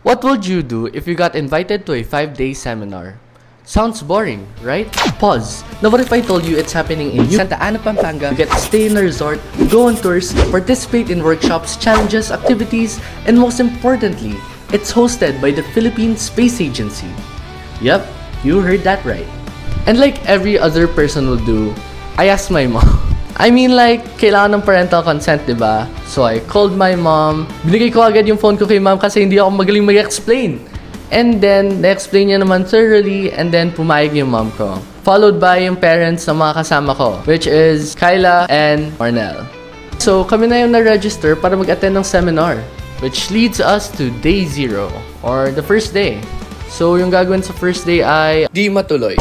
What would you do if you got invited to a 5-day seminar? Sounds boring, right? Pause. Now what if I told you it's happening in Santa Ana, Pampanga? You get to stay in a resort, go on tours, participate in workshops, challenges, activities, and most importantly, it's hosted by the Philippine Space Agency. Yep, you heard that right. And like every other person will do, I asked my mom. I mean like, kailangan ng parental consent, diba? So I called my mom. Binigay ko agad yung phone ko kay mom kasi hindi ako magaling mag-explain. And then, na-explain niya naman thoroughly and then pumayag yung mom ko. Followed by yung parents ng mga kasama ko, which is Kyla and Marnel. So kami na yung na-register para mag-attend ng seminar, which leads us to day 0 or the first day. So yung gagawin sa first day ay di matuloy.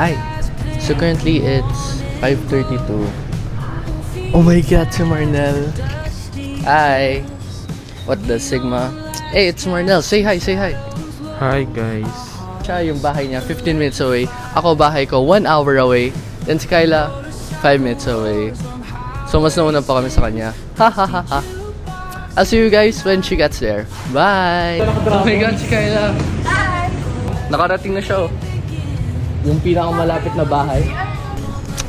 Hi. So currently it's 5:32. Oh my god, si Marnel. Hi. What the Sigma? Hey, it's Marnel. Say hi, say hi. Hi guys. Siya yung bahay niya 15 minutes away. Ako bahay ko 1 hour away. Then si Kyla 5 minutes away. So mas nauna pa kami sa kanya. Ha ha ha ha. I'll see you guys when she gets there. Bye. Oh my god, si Kyla. Hi. Nakarating na siya. Yung pinakamalapit na bahay.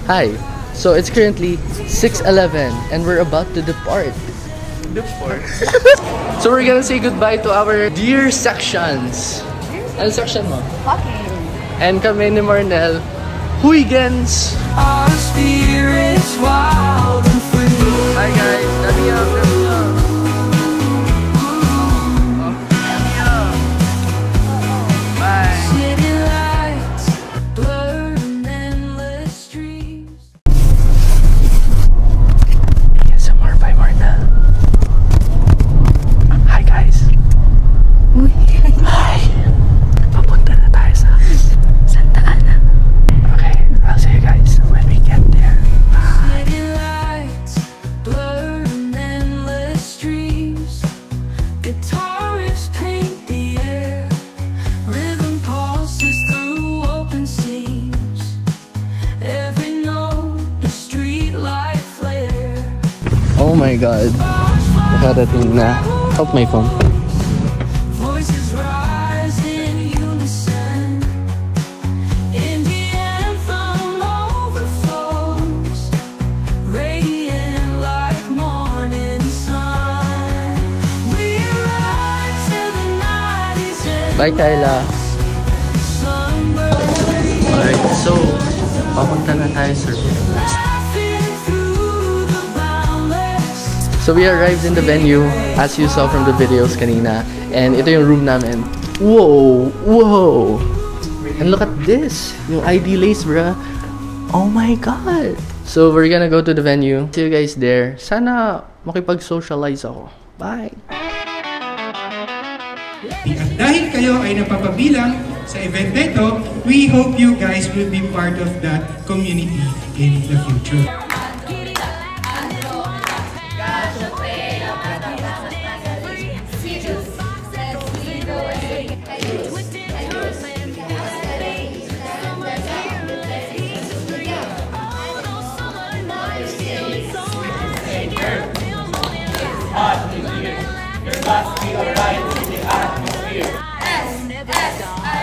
Hi. So it's currently 6:11 and we're about to depart. So we're gonna say goodbye to our dear sections. Ano section mo? Walking. And kami ni Marnel, Huygens. Our spirits wild and free. Hi guys, dami up, dami up. Bye. City lights blur in endless streams. ASMR by Marnel. Hi guys. Hi. Papunta na tayo sa Santa Ana. Okay, I'll see you guys when we get there. Bye. City lights blur in endless streams. Guitarists paint the air. Rhythm pulses through open seams. Every note a street light flare. Oh my god. Nakarating na. Help my phone. Voices rise in unison. Indian anthem overflows, radiant like morning sun. We ride till the night is endless. Bye, Kyla. Sunburn Alright, so, papunta na tayo sa room. laughing through the boundless. So we arrived in the venue, as you saw from the videos kanina. And ito yung room namin. Whoa! Whoa! And look at this! Yung ID lace, bruh. Oh my god! So we're gonna go to the venue. See you guys there. Sana makipag-socialize ako. Bye! At dahil kayo ay napapabilang sa event na ito, we hope you guys will be part of that community in the future.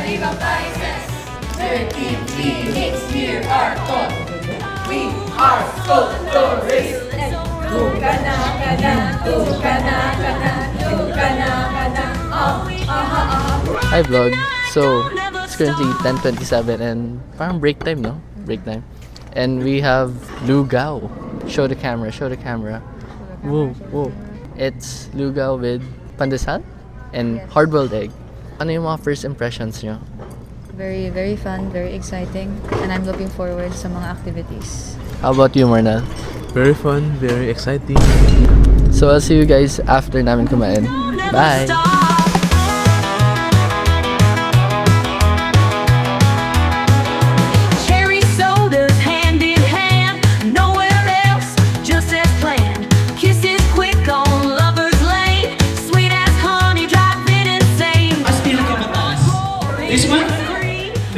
Arriba Países, 13 Phoenix near our thought. We are Sculptores. Tukana, kana, tukana, kana, tukana, kana, Hi vlog! So, it's currently 10:27 and parang break time, no? Break time. And we have Lugaw. Show the camera, show the camera. Whoa, whoa. It's Lugaw with pandesal and hard-boiled egg. Ano yung mga first impressions nyo? Very, very fun, very exciting, and I'm looking forward sa mga activities. How about you, Marnel? Very fun, very exciting. So, I'll see you guys after namin kumain. Bye! Cherry sodas hand in hand, nowhere else, just as planned. Kisses quick on Lover's Lane, sweet as honey, driving insane. Mas pila ka mataas. This one?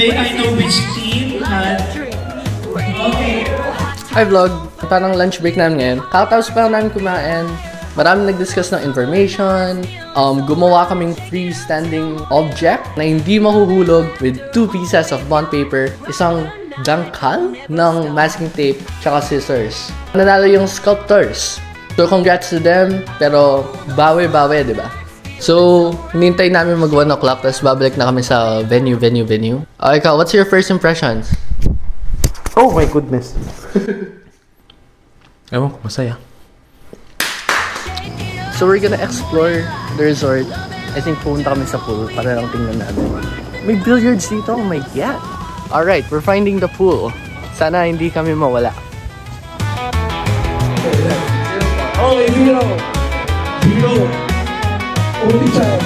May I know which team Hi vlog! Parang lunch break namin ngayon. Kakatapos pa namin kumain. Maraming nag-discuss ng information. Gumawa kaming freestanding object na hindi mahuhulog with 2 pieces of bond paper, isang dangkal ng masking tape, tsaka scissors. Nanalo yung sculptors. So congrats to them, pero bawi-bawi, di ba? So, hinintay namin mag 1 o'clock, tapos babalik na kami sa venue. Okay, ikaw, what's your first impressions? Oh my goodness. Ewan ko, masaya. So we're gonna explore the resort. I think pumunta kami sa pool para lang tingnan natin. May billiards dito, oh my god! Alright, we're finding the pool. Sana hindi kami mawala. Only hero. Hero. Only child.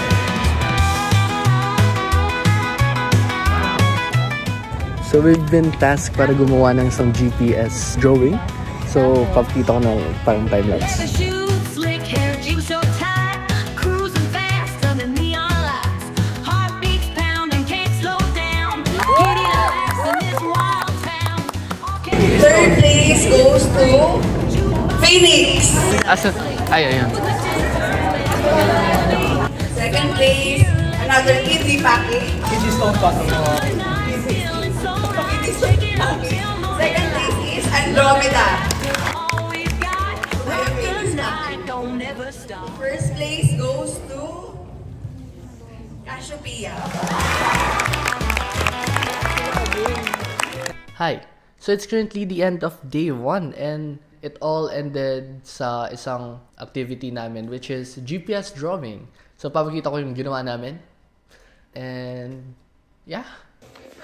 So we've been tasked para gumawa ng isang GPS drawing. So papakita ko ng parang time-lapse. The shoes, slick hair, jeans so tight, cruising fast under neon lights. Heartbeats pounding, can't slow down. Getting relaxed in this wild town. Third place goes to Phoenix. Asa? Ayan. Second place, another kidney package. Kidney stone package. Second place is Andromeda. First place goes to Cassiopeia. Hi. So it's currently the end of day 1 and it all ended sa isang activity namin which is GPS drawing. So papakita ko yung ginawa namin. And yeah.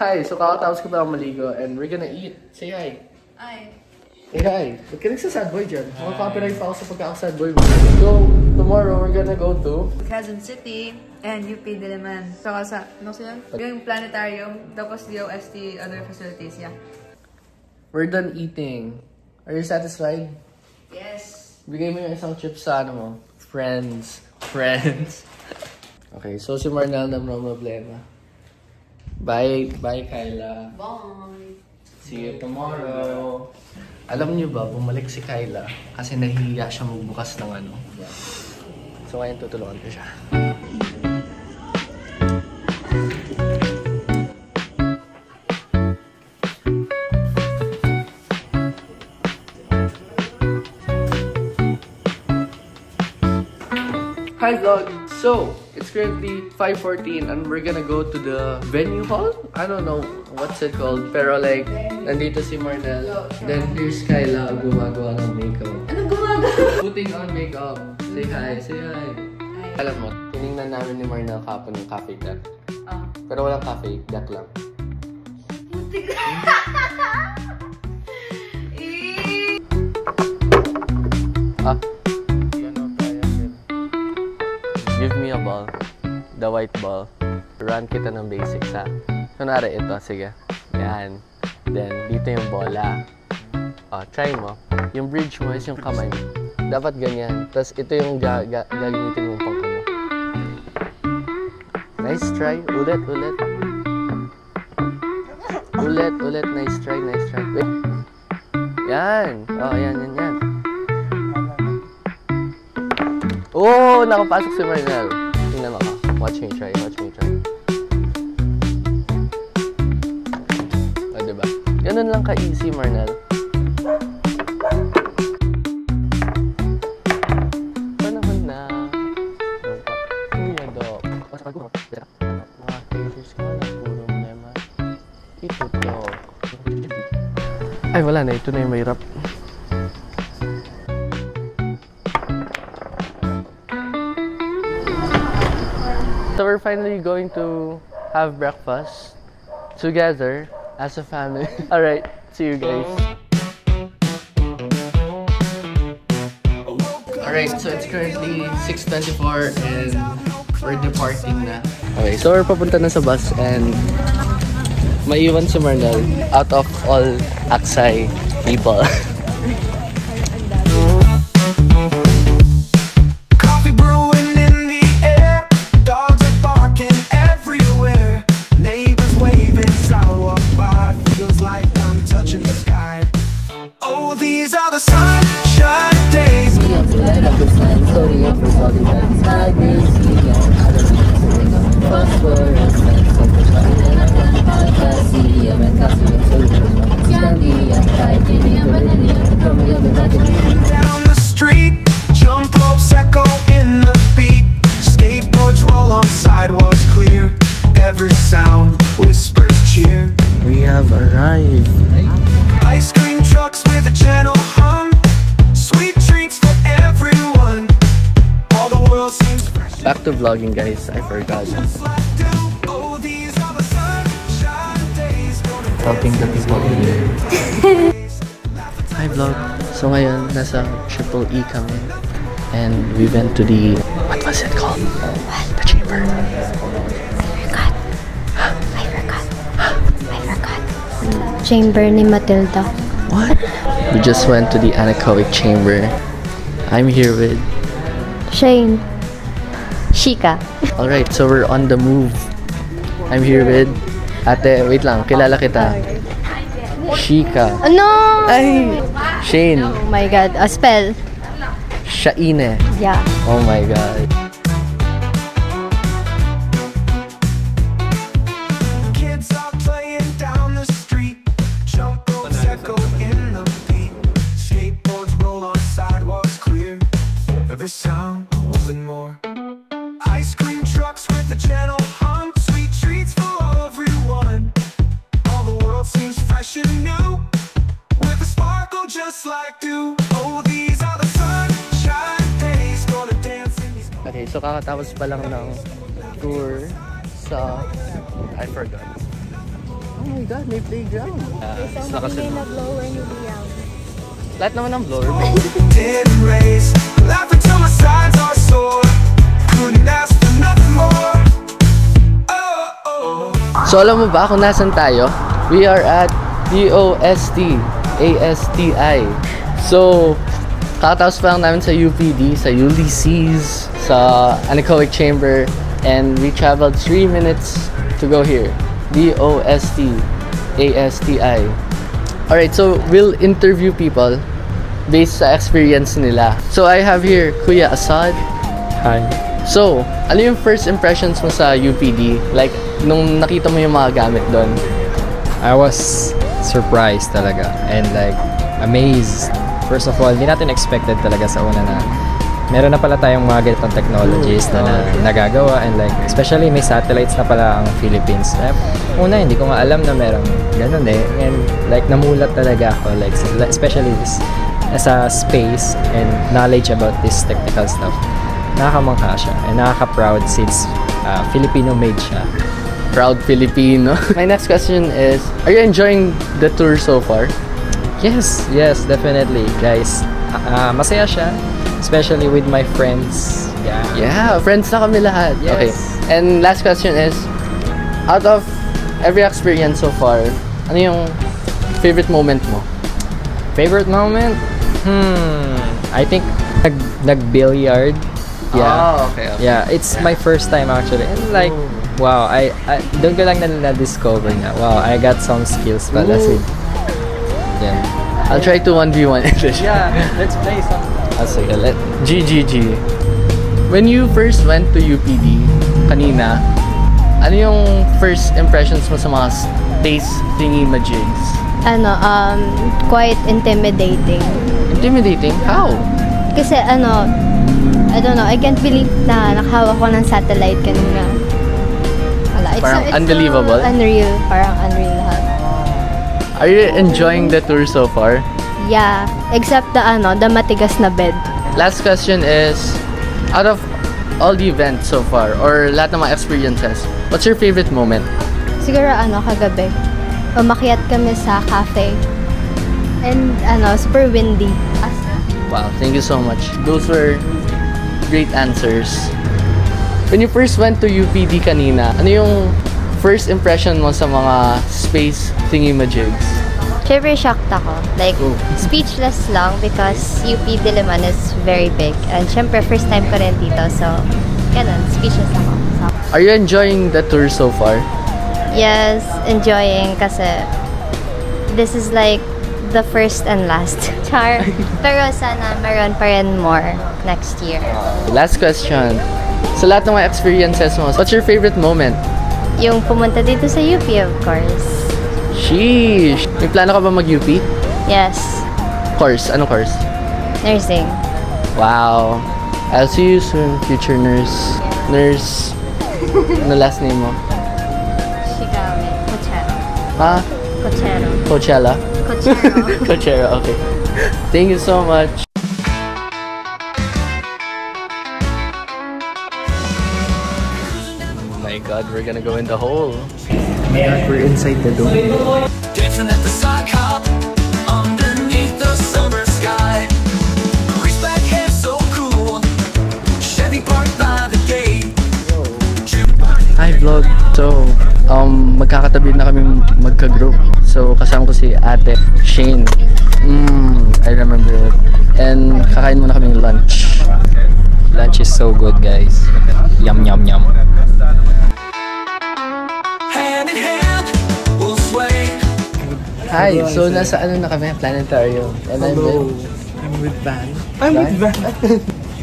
Hi, so kakatapos ko pa maligo and we're gonna eat. Say hi. Ay. Hey, hi. Ba't ka nagsa-sad boy dyan? Makaka-copyright pa ako sa pagkaka-sad boy mo. So, tomorrow we're gonna go to Quezon City and UP Diliman. Saka sa, ano sila? Yung planetarium, tapos DOST, other facilities, yeah. We're done eating. Are you satisfied? Yes. Bigay mo yung isang chip sa ano mo. Friends. Okay, so si Marnel na problema. Bye, Kyla. Bye. See you tomorrow. Alam niyo ba, bumalik si Kyla kasi nahihiya siya magbukas ng ano. So ngayon tutulungan ko siya. Hi vlog! So, it's currently 5:14 and we're gonna go to the venue hall? I don't know what's it called, pero like, nandito si Marnel. Then here's Kyla, gumagawa ng makeup. Anong gumagawa? Putting on makeup. Say hi, say hi. Alam mo, tinignan namin ni Marnel kapon yung cafe deck. Pero walang cafe, deck lang. Give me a ball. The white ball. Run kita ng basics, ha? Kunwari ito, sige. Yan. Then, dito yung bola. Try mo. Yung bridge mo is yung kamay mo. Dapat ganyan. Tapos ito yung gagamitin mong pang ano. Nice try. Ulit. Ulit. Nice try. Wait. Yan. Yan. Oh, nakapasok si Marnel. Tingnan mo ka. Watch me try. Diba? Ganun lang ka-easy, Marnel. Panahon na. Kuya, Dok. Pasakal ko. Mga cases ko na puro mema. Ito, Dok. Ay, wala na. Ito na yung mahirap. So we're finally going to have breakfast together as a family. Alright, see you guys. Alright, so it's currently 6:24 and we're departing na. Okay, so we're papunta na sa bus and maiwan si Marnel out of all Aksai people. Oh, Down the street, jump ropes echo in the beat. Skateboards roll on sidewalks clear. Every sound whispers cheer. We have arrived. Ice cream trucks with a gentle hum. Sweet treats for everyone. All the world seems fresh. Back to vlogging, guys. I forgot. Just like dew. Oh, these are the sunshine days. Helping the people here. Hi vlog. So ngayon, nasa Triple E kami. And we went to the... What was it called? The chamber. Chamber ni Matilda. What? We just went to the anechoic chamber. I'm here with... Shane. Shika. Alright, so we're on the move. I'm here with... Ate, wait lang. Kilala kita. Shika. Ano? Ay! Shane. Oh my God. A spell. Shaine. Yeah. Oh my God. Kids are playing down the street. Jump ropes echo in the beat. Skateboards roll on sidewalks clear. Every sound holding more. Ice cream trucks with a gentle hum. Sweet treats for everyone. All the world seems fresh and new. With a sparkle just like dew. Oh, these are the sunshine days. Gonna dance in these. Okay, so kakatapos pa lang ng tour sa... I forgot. Oh my God, may playground. Lahat naman ng blower. Didn't race. Laughing till my sides are sore. Couldn't ask for nothing more. Oh, oh. So alam mo ba kung nasan tayo? We are at DOST ASTI. So, kakatapos pa lang namin sa UPD, sa Ulysses, sa anechoic chamber, and we traveled 3 minutes to go here. DOST ASTI. Alright, so we'll interview people based sa experience nila. So I have here Kuya Assad. Hi. So, ano yung first impressions mo sa UPD? Like, nung nakita mo yung mga gamit doon? I was surprised talaga and like amazed. First of all, hindi natin expected talaga sa una na meron na pala tayong mga ganitong technologies na nagagawa and like especially may satellites na pala ang Philippines. Una, hindi ko nga alam na meron ganun eh. And like namulat talaga ako like especially this sa space and knowledge about this technical stuff. Nakakamangha siya and nakaka-proud since Filipino made siya. Proud Filipino. My next question is, are you enjoying the tour so far? Yes, definitely, guys. Masaya siya, especially with my friends. Yeah, friends na kami lahat. Yes. Okay. And last question is, out of every experience so far, ano yung favorite moment mo? Favorite moment? I think nag-billiard. Yeah. Oh, okay. Yeah, it's my first time actually. And like, wow, I doon ko lang na-discover na, wow, I got some skills pala. Yeah. I'll try to 1v1 English. Yeah, let's play some. Sige, GGG. When you first went to UPD kanina, ano yung first impressions mo sa mga space thingy-majigs? Quite intimidating. Intimidating? How? Kasi I don't know, I can't believe na nakahawak ko ng satellite kanina. Parang unbelievable? Unreal, parang unreal lahat. Are you enjoying the tour so far? Yeah, except the matigas na bed. Last question is, out of all the events so far, or lahat ng mga experiences, what's your favorite moment? Siguro kagabi. Umakyat kami sa cafe. And super windy. Wow, thank you so much. Those were great answers. When you first went to UPD kanina, ano yung first impression mo sa mga space thingy-majigs? Syempre shocked ako. Like, speechless lang because UP Diliman is very big. And syempre, first time ko rin dito. So, ganun, speechless ako. So, Are you enjoying the tour so far? yes, enjoying kasi this is like the first and last. Char. Pero sana meron pa rin more next year. Last question. Sa lahat ng mga experiences mo, what's your favorite moment? Yung pumunta dito sa UP, of course. Sheesh! May plano ka ba mag-UP? Yes. Course? Anong course? Nursing. Wow. I'll see you soon, future nurse. Nurse. Ano last name mo? Shigawe. Coachero. Ha? Coachero. Coachella? Coachero. Coachella, okay. Thank you so much. Oh my god, we're gonna go in the hole. Oh my god, we're inside the dome. Dancing at the sock hop underneath the summer sky. Greased back hair so cool. Chevy parked by the gate. Hi vlog! So, magkakatabi na kami magka-group. So, kasama ko si ate Shane. I remember it. And kakain muna kaming lunch. Lunch is so good, guys. Yum, yum, yum. Hand in hand, we'll sway. Hi! So, nasa ano na kami? Planetarium. And I'm with Van. I'm with Van.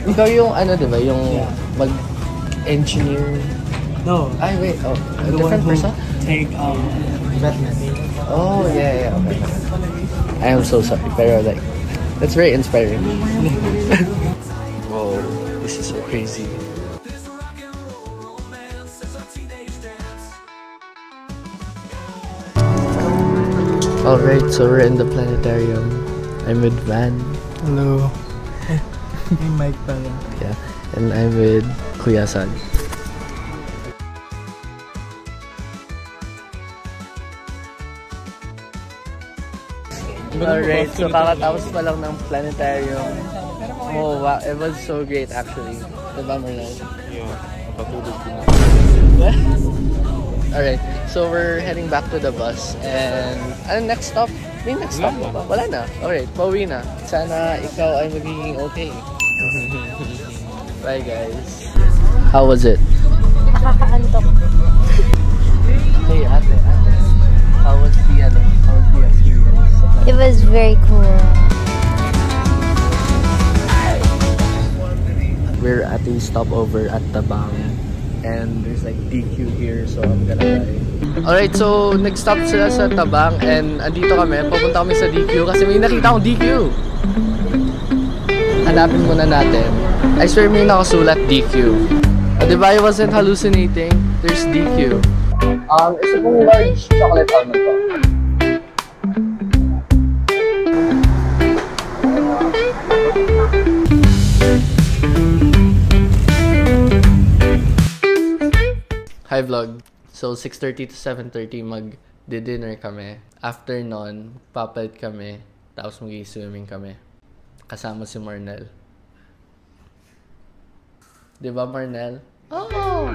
Ikaw yung ano, diba? Yung mag-engineer. No. Ay, wait. Oh, a The different one who person? take Batman. Oh, yeah, okay. I am so sorry, pero like, that's very inspiring. Whoa, this is so crazy. Alright, so we're in the planetarium. I'm with Van. Hello. May mic pala. Yeah, and I'm with Kuya San. Alright, so kakatapos pa lang ng planetarium. Oh, wow, it was so great actually. Diba, Marlon? Yeah, patulog ko na. Alright, so we're heading back to the bus and next stop? May next stop na ba? Wala na. Alright, pauwi na. Sana ikaw ay magiging okay. Bye guys. How was it? Nakakaantok. Hey ate. How was the experience? It was very cool. We're at a stopover at Tabang and there's like DQ here, so I'm gonna buy. Alright, so nag-stop sila sa Tabang and andito kami, papunta kami sa DQ kasi may nakita akong DQ. Hanapin muna natin. I swear may nakasulat DQ. Diba I wasn't hallucinating? There's DQ. Isa pong large chocolate almond po. Hi vlog. So 6:30 to 7:30 mag-dinner kami. After nun, papalit kami. Tapos mag-swimming kami. Kasama si Marnel. Diba Marnel? Oh!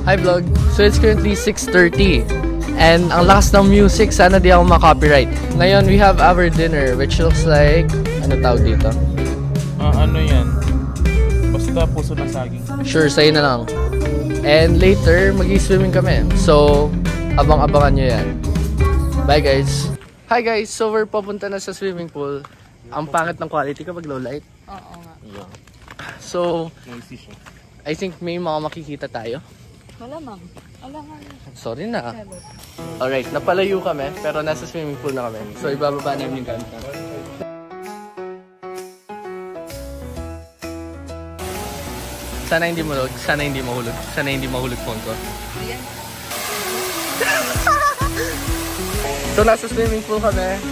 Hi vlog. So it's currently 6:30. And ang lakas ng music, sana di ako ma-copyright. Ngayon, we have our dinner, which looks like... Ano tawag dito? Ano yan? Basta puso na saging. Sure, sa'yo na lang. And later, mag-swimming kami. So, abang-abangan nyo yan. Bye guys! Hi guys! So, we're papunta na sa swimming pool. Ang pangit ng quality kapag low light. Oo nga. Yeah. So, I think may mga makikita tayo. Malamang. Alangan. Sorry na. Alright, napalayo kami, pero nasa swimming pool na kami. So, ibababa namin yung gamit namin. Sana hindi mahulog, sana hindi mahulog, sana hindi mahulog phone ko. So, nasa swimming pool kami.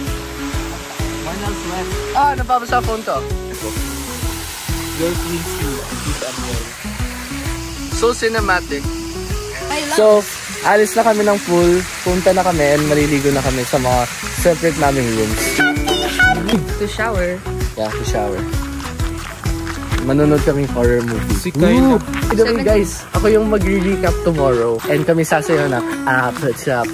Marnel's left. Nababasa phone ko. Girl, please do. Please unwell. So cinematic. So, alis na kami ng pool, punta na kami, and maliligo na kami sa mga separate naming rooms. To shower. Yeah, to shower. Manonood kaming horror movie. Si Kyle. By the way guys, ako yung mag-recap tomorrow, and kami sasayaw na Apachap.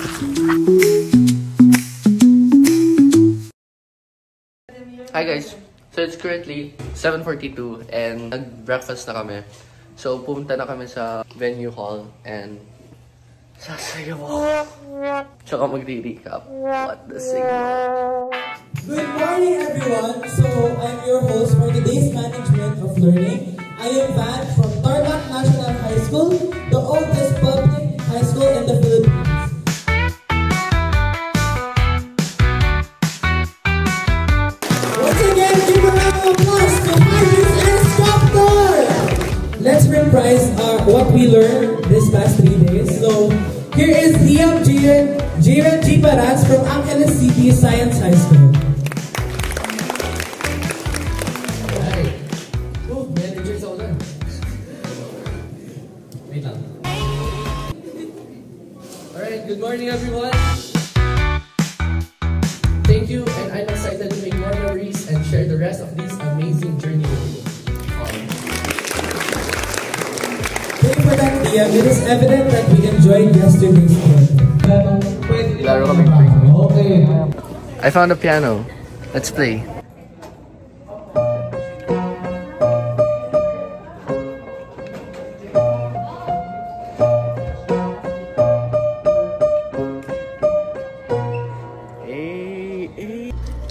Hi guys, so it's currently 7:42 and nag-breakfast na kami. So pumunta na kami sa venue hall and sasayaw ako. Tsaka magre-recap. What the signal? Good morning everyone! So I'm your host for today's Management of Learning. I am Van from Tarlac National High School, the oldest public high school in the Philippines. Jiren G. Parats from Angeles City Science High School. Alright. Oh, manager sa ulan. Wait lang. Alright, good morning everyone. Thank you, and I'm excited to make more memories and share the rest of this amazing journey with you. Thank you for that, Liam. It is evident that we enjoyed yesterday's event. Laro kaming break. Okay. I found a piano. Let's play.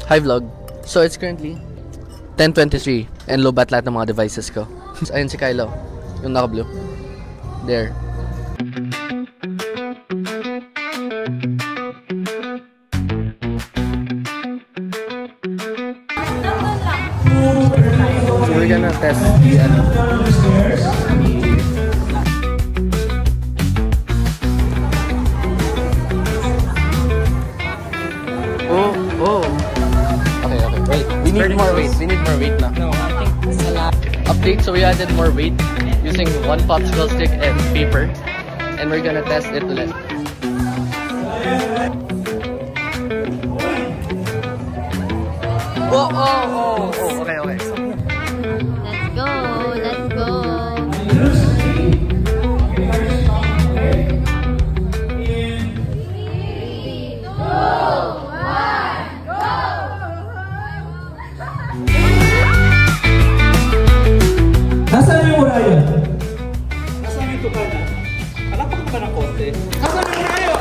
Hi vlog. So it's currently 10:23 and low bat lahat ng mga devices ko. Ayun si Kylo, yung naka-blue. There. So we're gonna test the Oh. Okay. Wait. We need more weight. Now. No, I think it's a lot. Update, so we added more weight using one popsicle stick and paper. And we're gonna test it ulit. Oh. Okay. Let's go. Nasaan yung muraya? Nasaan yung tukana? Alapak ka ba ng konti? Nasaan yung muraya?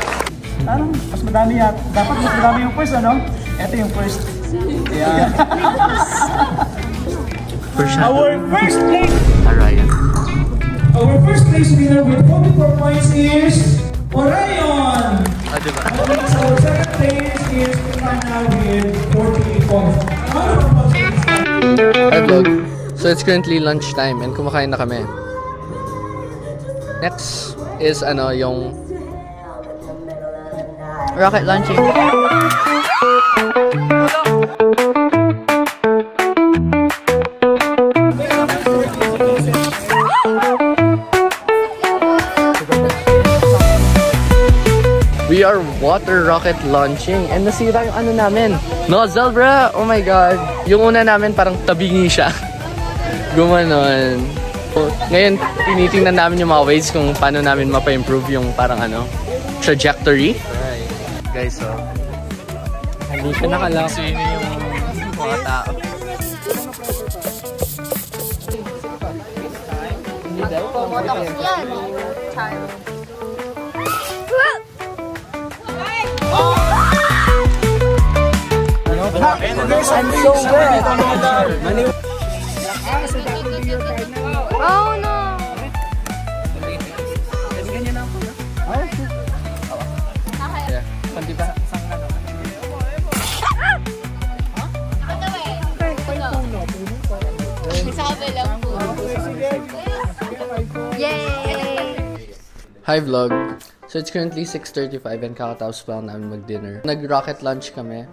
Parang mas madami yan. Dapat mas madami yung first, ano? Ito yung first. Yeah. Our first place! Ryan. Our first place winner with 44 points is Orion! Diba? So our second place is Tukana with 48 points. Hi vlog. So it's currently lunchtime and kumakain na kami. Next is yung rocket launching. We are water rocket launching and nasira yung namin. Nozzle, bro! Oh my god. Yung una namin parang tabingi siya. Gumanon. So, ngayon, tinitingnan namin yung mga ways kung paano namin mapa-improve yung parang trajectory. Right. Guys, so, Hindi siya nakalak. sino yung mga tao. I'm so wet. Oh no! Yay! Hi vlog! So it's currently 6:35 and kakatapos pa lang namin mag-dinner. Nag-rocket launch kami.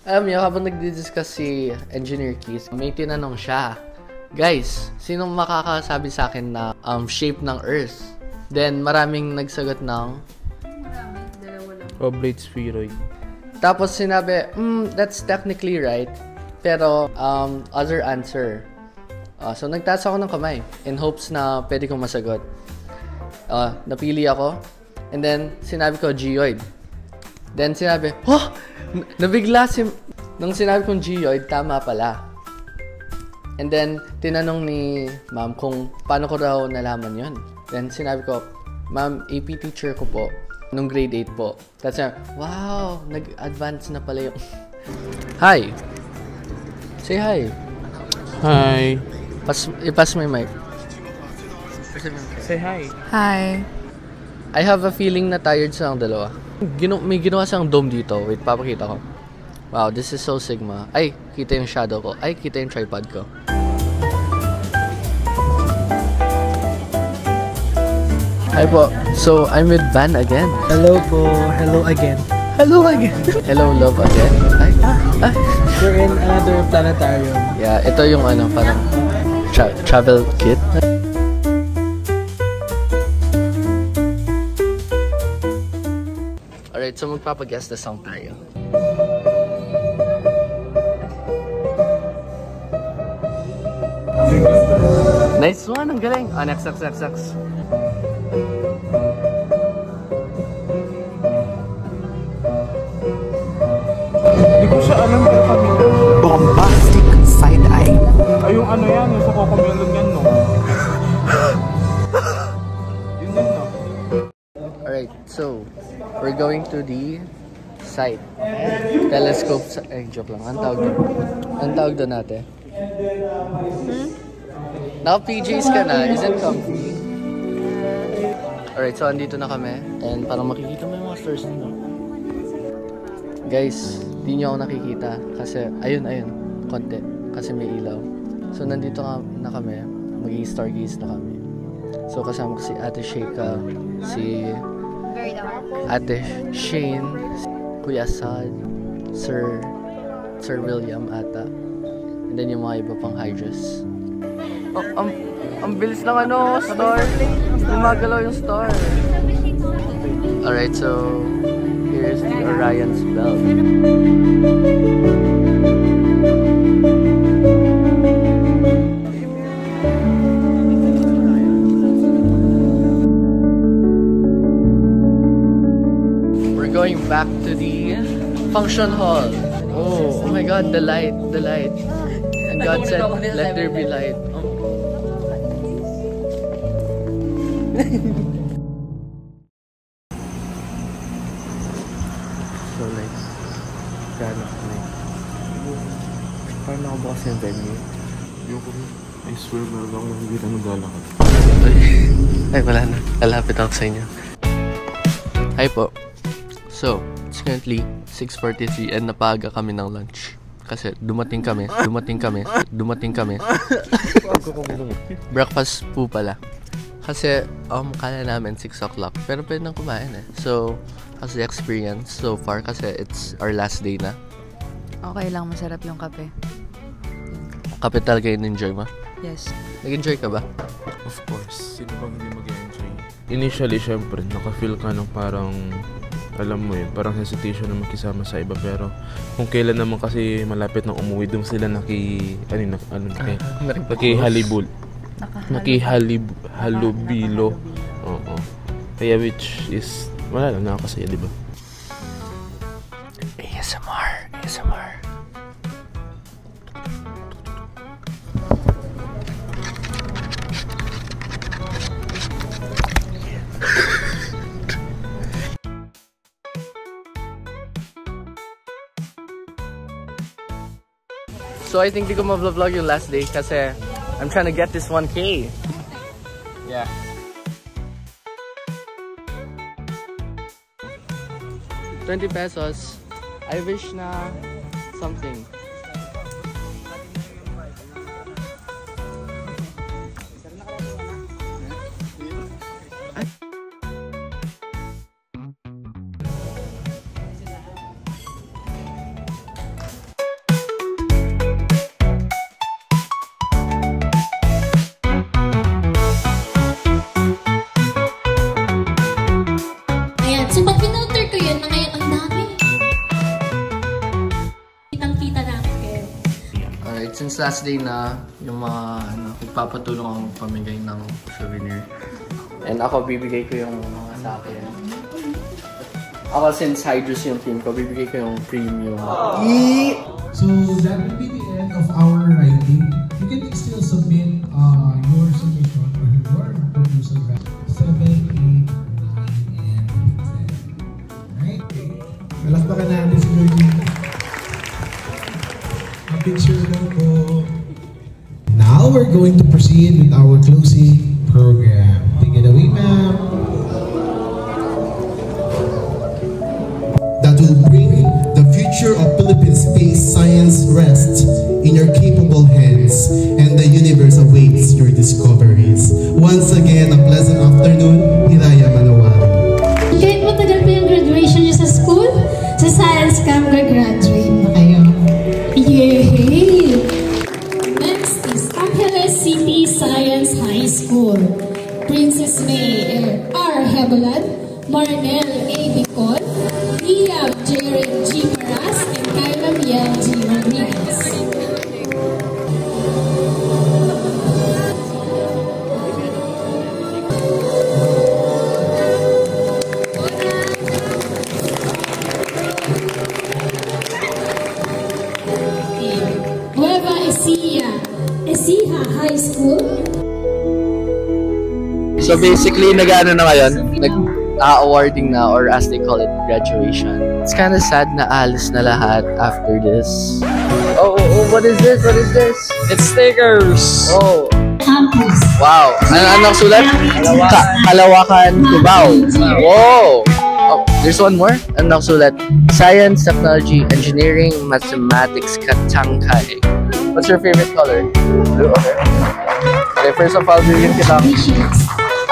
Alam niyo, habang nagdi-discuss si Engineer Keith, may tinanong siya. Guys, sinong makakasabi sa akin na shape ng Earth? Then maraming nagsagot ng Oblate spheroid. tapos sinabi, that's technically right. Pero other answer. So nagtaas ako ng kamay in hopes na pwede kong masagot. Napili ako. And then sinabi ko geoid. Then sinabi, nabigla nung sinabi kong geoid, tama pala. And then tinanong ni ma'am kung paano ko raw nalaman yun. Then sinabi ko, ma'am, AP teacher ko po nung grade 8 po. Tapos niya, wow, nag-advance na pala yung hi. Say hi. Hi. I-pass mo yung mic. Say hi. Hi. I have a feeling na tired silang dalawa. May ginawa siyang dome dito. Wait, papakita ko. Wow, this is so Sigma. Ay, kita yung shadow ko. Ay, kita yung tripod ko. Hi po. So, I'm with Van again. Hello po. Hello again. Hello again. Hello, love again. Ay. We're in another planetarium. Yeah, ito yung ano, parang travel kit. Alright, so magpapag-guess the song tayo. Nice one, ang galing. Ah, next. Hindi ko siya alam pero kami. Bombastic side-eye. Ay, yung ano yan, yung sa Cocomelon yan, no? Yun, no? Alright, so we're going to the site. Telescope. Ay, joke lang. Ang tawag doon natin. Naka-PJs ka na. Is it comfy? Alright, so andito na kami. And parang makikita mo yung mga stars nito. Guys, di nyo ako nakikita. Kasi, ayun. Konti. Kasi may ilaw. So, nandito na kami. Magiging stargaze na kami. So, kasama ko si Ate Sheikah, si Ate Shane, Kuya Sad, Sir William ata. And then yung mga iba pang hydras. Oh, ang bilis ng ano, star. Gumagalaw yung star. Alright, so here's the Orion's belt. We're going back to the function hall. Oh my god, the light. And God said, let there be light. So nice. Kind of nice. Parang nakabukas yung venue. I swear, meron akong nakikita ng lalakad. Ay, wala na. Lalapit ako sa inyo. Hi po. So, it's currently 6:43 and napaga kami ng lunch. Kasi dumating kami. Breakfast po pala. Kasi kala namin 6 o'clock. Pero pwede nang kumain eh. So, how's the experience so far? Kasi it's our last day na. Okay lang, masarap yung kape. Kape talaga in-enjoy mo? Yes. Nag-enjoy ka ba? Of course. Sino bang hindi mag-enjoy? Initially, syempre, nakafeel ka ng parang, alam mo yun, parang hesitation na makisama sa iba. Pero kung kailan naman kasi malapit na umuwi, doon sila nakihalubilo. Oo. Kaya which is, wala lang, nakakasaya, diba? ASMR. So I think di ko ma-vlog yung last day kasi I'm trying to get this 1K. Yeah. $20 pesos. I wish na something. So pag pinalter ko yun, mga ang dami. Kitang-kita namin kayo. Alright, since last day na, yung mga magpapatulong akong pamigay ng souvenir. And ako, bibigay ko yung mga sa akin. Ako, since Hydros yung team ko, bibigay ko yung premium. So that will be the end of our writing. You can still submit your submission or your proposal 7, 8, 9, and 10. Right? Malakpakan natin si Lordy. A picture daw po. Now we're going to proceed with our closing program. Take it away, ma'am. That will bring the future of Philippine space science rests in your capable hands, and the universe awaits your discoveries. Once again, a pleasant afternoon. sa high school. So basically, nag-ano na ngayon? Nag-awarding na, or as they call it, graduation. It's kind of sad na alis na lahat after this. Oh, what is this? What is this? It's stickers! Oh. Campus. Wow. Ano sulat? Kalawakan, Cubao. Wow. Oh, there's one more. Ano sulat? Science, Technology, Engineering, Mathematics, Katangkay. What's your favorite color? Blue. Okay, first of all, bigyan kita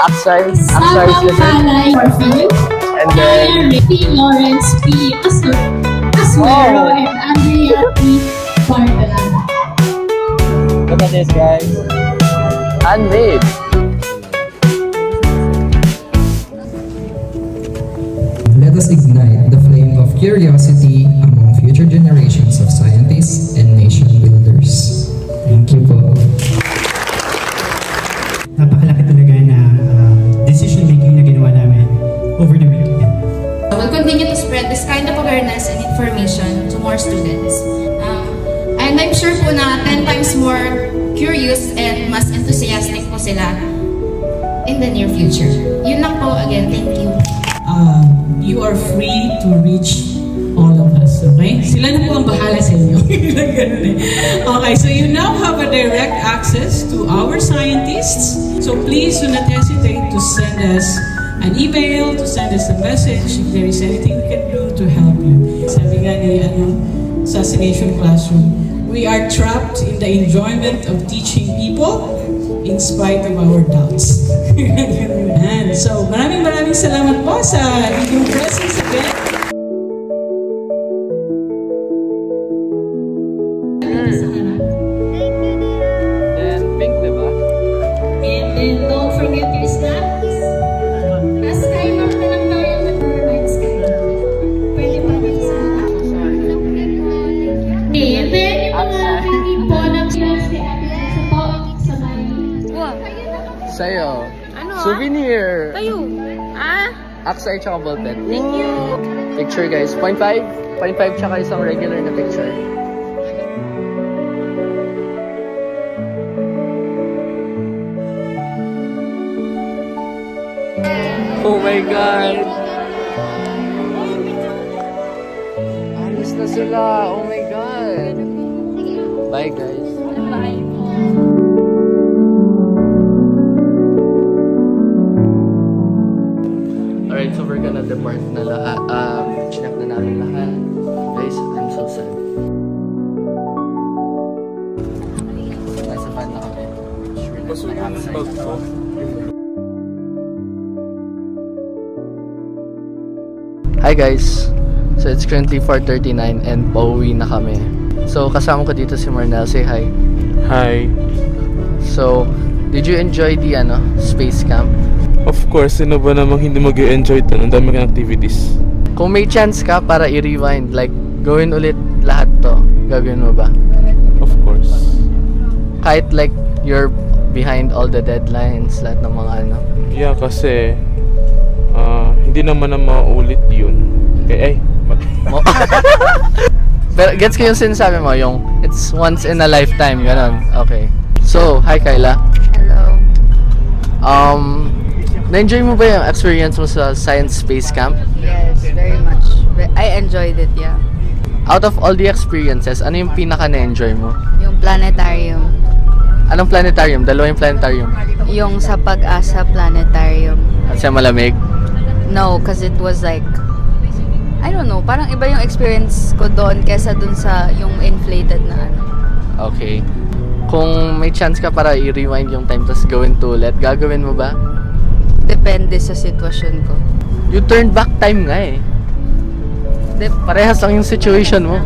Aksay is legit. And then P. Lawrence P. Asuero and Andrea P. Bartolana. Look at this, guys. Handmade. Let us ignite the flame of curiosity among future generations of scientists and nation builders. Thank you po. Napakalaki talaga na decision making na ginawa namin over the weekend. We'll continue to spread this kind of awareness and information to more students. And I'm sure po na 10 times more curious and mas enthusiastic po sila in the near future. Yun lang po. Again, thank you. You are free to reach all of us, okay? Sila na po ang bahala sa inyo. Okay, so you now have a direct access to our scientists. So please do not hesitate to send us an email, to send us a message if there is anything we can do to help you. Sabi nga ni Assassination Classroom, we are trapped in the enjoyment of teaching people in spite of our doubts. And so, maraming salamat po sa inyong presence again. And pink, diba? And then don't forget your snacks. Skymark na lang tayo with Night Sky. Pwede pa rin sa and then yung mga hindi po nag-class sa po ang sabay. Sa'yo. Souvenir. Tayo. Aksay tsaka ballpen. Thank you. Picture guys. 0.5. 0.5 tsaka isang regular na picture. Oh my God! Alis na sila! Oh my God! Bye guys! Bye. Alright, so we're gonna depart na lahat. Chinak na namin lahat. Guys, I'm so sad. Nasa van na kami. Sure na outside. Hi guys! So it's currently 4:39 and pauwi na kami. So kasama ko dito si Marnel. Say hi. Hi. So, did you enjoy the space camp? Of course, sino ba namang hindi mag-enjoy ito? Ang dami kang activities. Kung may chance ka para i-rewind, like gawin ulit lahat to, gagawin mo ba? Of course. Kahit like you're behind all the deadlines, lahat ng mga Yeah, kasi hindi naman na maulit yun. Okay, Pero gets ko yung sinasabi mo, yung it's once in a lifetime, ganon. Okay. So, hi Kyla. Hello. Na-enjoy mo ba yung experience mo sa Science Space Camp? Yes, very much. I enjoyed it, yeah. Out of all the experiences, ano yung pinaka na-enjoy mo? Yung planetarium. Anong planetarium? Dalawa yung planetarium. Yung sa Pag-asa Planetarium. Kasi malamig? No, because it was like, I don't know, parang iba yung experience ko doon kesa dun sa yung inflated na Okay. Kung may chance ka para i-rewind yung time tapos gawin to ulit, gagawin mo ba? Depende sa sitwasyon ko. You turned back time nga eh. Parehas lang yung situation mo.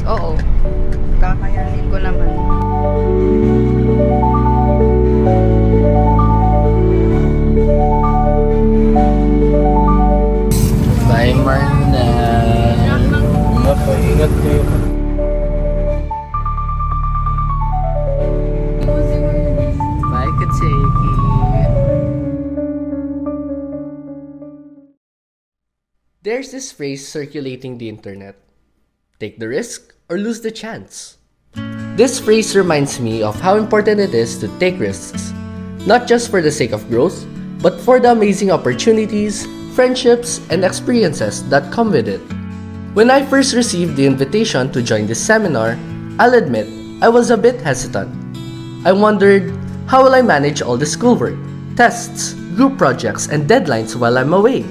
Oo. Kakayanin ko naman. Bye, Marnel. Ingat kayo. Bye, Katseki. There's this phrase circulating the internet. Take the risk or lose the chance. This phrase reminds me of how important it is to take risks, not just for the sake of growth, but for the amazing opportunities, friendships, and experiences that come with it. When I first received the invitation to join this seminar, I'll admit I was a bit hesitant. I wondered, how will I manage all the schoolwork, tests, group projects, and deadlines while I'm away?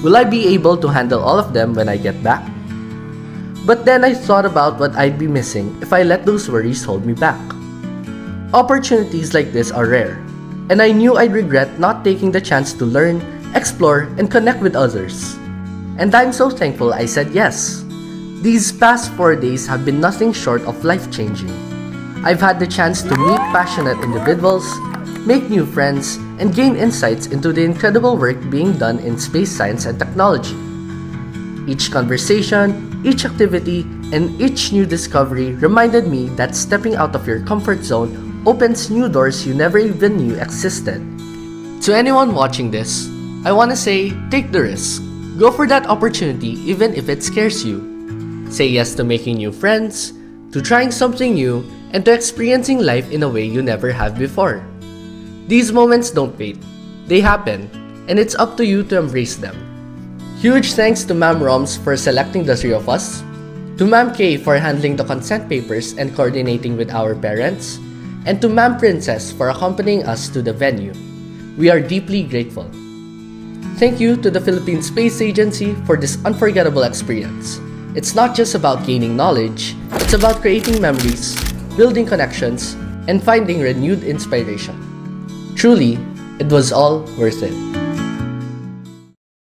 Will I be able to handle all of them when I get back? But then I thought about what I'd be missing if I let those worries hold me back. Opportunities like this are rare, and I knew I'd regret not taking the chance to learn, explore, and connect with others. And I'm so thankful I said yes. These past 4 days have been nothing short of life-changing. I've had the chance to meet passionate individuals, make new friends, and gain insights into the incredible work being done in space science and technology. Each conversation, each activity, and each new discovery reminded me that stepping out of your comfort zone opens new doors you never even knew existed. To anyone watching this, I want to say, take the risk. Go for that opportunity even if it scares you. Say yes to making new friends, to trying something new, and to experiencing life in a way you never have before. These moments don't wait. They happen, and it's up to you to embrace them. Huge thanks to Ma'am Roms for selecting the three of us, to Ma'am Kay for handling the consent papers and coordinating with our parents, and to Ma'am Princess for accompanying us to the venue. We are deeply grateful. Thank you to the Philippine Space Agency for this unforgettable experience. It's not just about gaining knowledge, it's about creating memories, building connections, and finding renewed inspiration. Truly, it was all worth it.